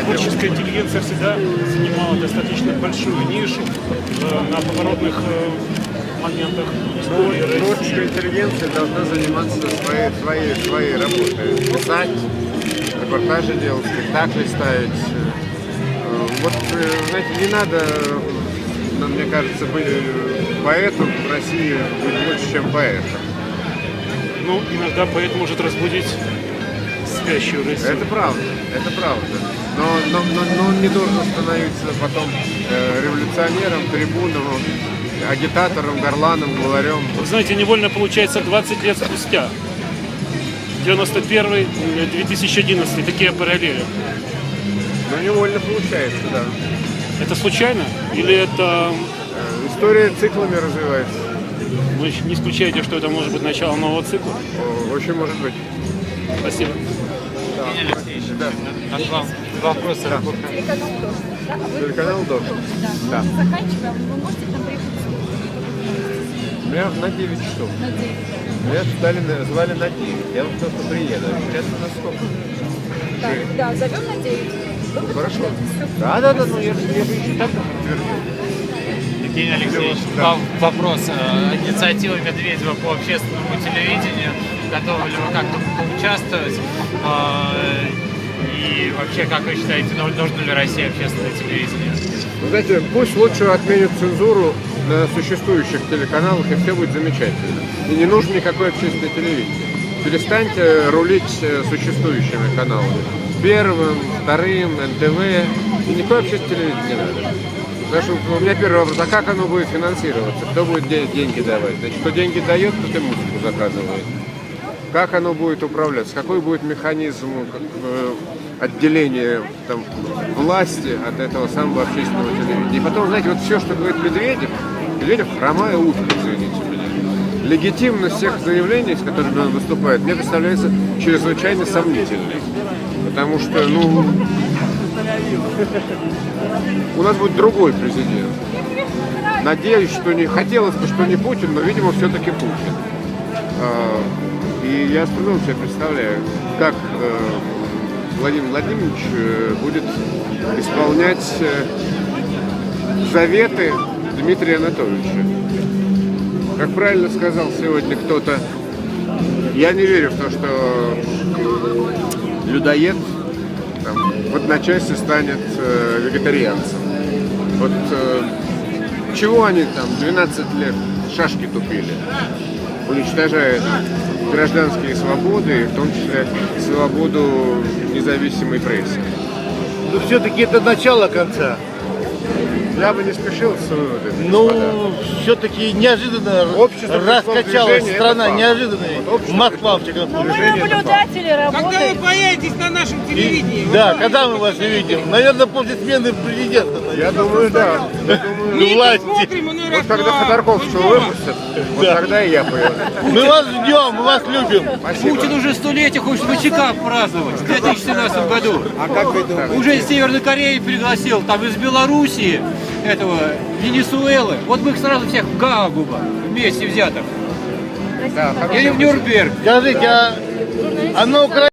творческая интеллигенция всегда занимала достаточно большую нишу на поворотных моментах истории России. Творческая интеллигенция должна заниматься своей работой. Писать, репортажи делать, спектакли ставить. Вот, знаете, не надо, мне кажется, быть поэтом в России быть больше, чем поэтом. Ну, иногда поэт может разбудить спящую Россию. Это правда, это правда. Но он не должен становиться потом революционером, трибуном, агитатором, горланом, главарем. Вы знаете, невольно получается 20 лет спустя. 91-й, 2011, такие параллели. Ну, невольно получается, да. Это случайно? Или это... История циклами развивается. Вы не исключаете, что это может быть начало нового цикла? Очень может быть. Спасибо. Евгений Алексеевич, Да. от вам вопросы. Да. Телеканал «Дождь». Да? Телеканал «Дождь». Да. Да. Заканчиваем. Вы можете к нам приехать Меня на 9 часов. на 9? Меня звали на 9. Я вот просто приеду. Интересно, на сколько? Да, зовем на 9. Вы Хорошо. подтверждаете. Всё. Да, ну я же еще так подтвердил. Евгений Алексеевич, Да. вопрос. Инициатива Медведева по общественному телевидению. Готовы ли вы как-то поучаствовать? И вообще, как вы считаете, нужно ли России общественное телевидение? Вы знаете, пусть лучше отменят цензуру на существующих телеканалах, и все будет замечательно. И не нужно никакое общественное телевидение. Перестаньте рулить существующими каналами. Первым, вторым, НТВ. И никакое общественное телевидение не надо. Потому что у меня первый вопрос, а как оно будет финансироваться? Кто будет деньги давать? Значит, кто деньги дает, тот и музыку заказывает. Как оно будет управляться? Какой будет механизм отделения там, власти от этого самого общественного телевидения? И потом, знаете, вот все, что говорит Медведев хромая утка, извините меня. Легитимность всех заявлений, с которыми он выступает, мне представляется чрезвычайно сомнительной. Потому что, у нас будет другой президент. Надеюсь, что не хотелось бы, что не Путин, но, видимо, все-таки Путин. И я с трудом себе представляю, как Владимир Владимирович будет исполнять заветы Дмитрия Анатольевича. Как правильно сказал сегодня кто-то, я не верю в то, что людоед там, в одночасье станет вегетарианцем. Вот чего они там 12 лет шашки тупили, уничтожая гражданские свободы, в том числе свободу независимой прессы. Но все-таки это начало конца. Я бы не спешил с выводами. Ну, все-таки неожиданно Общество пришло в раскачалась движение, страна, это факт. неожиданно. Вот общество Москва, в всяком Но мы случае. наблюдатели, Когда вы работаем. появитесь на нашем телевидении? Да, когда мы вас увидим? Наверное, после смены президента. Я думаю, да. Я думаю, Мы власти. посмотрим, он и вот когда расскажет. Ходорковского Мы дома. выпустят, вот тогда и я появлюсь. Мы вас ждем, мы вас любим. Спасибо. Путин уже 100-летие хочет в ВЧК праздновать в 2017 году. А как вы думаете? Уже из Северной Кореи пригласил, там из Белоруссии, этого, Венесуэлы. Вот мы их сразу всех в Гаагу вместе взятых. Да, Или в Нюрнберг. Скажите, а на Украине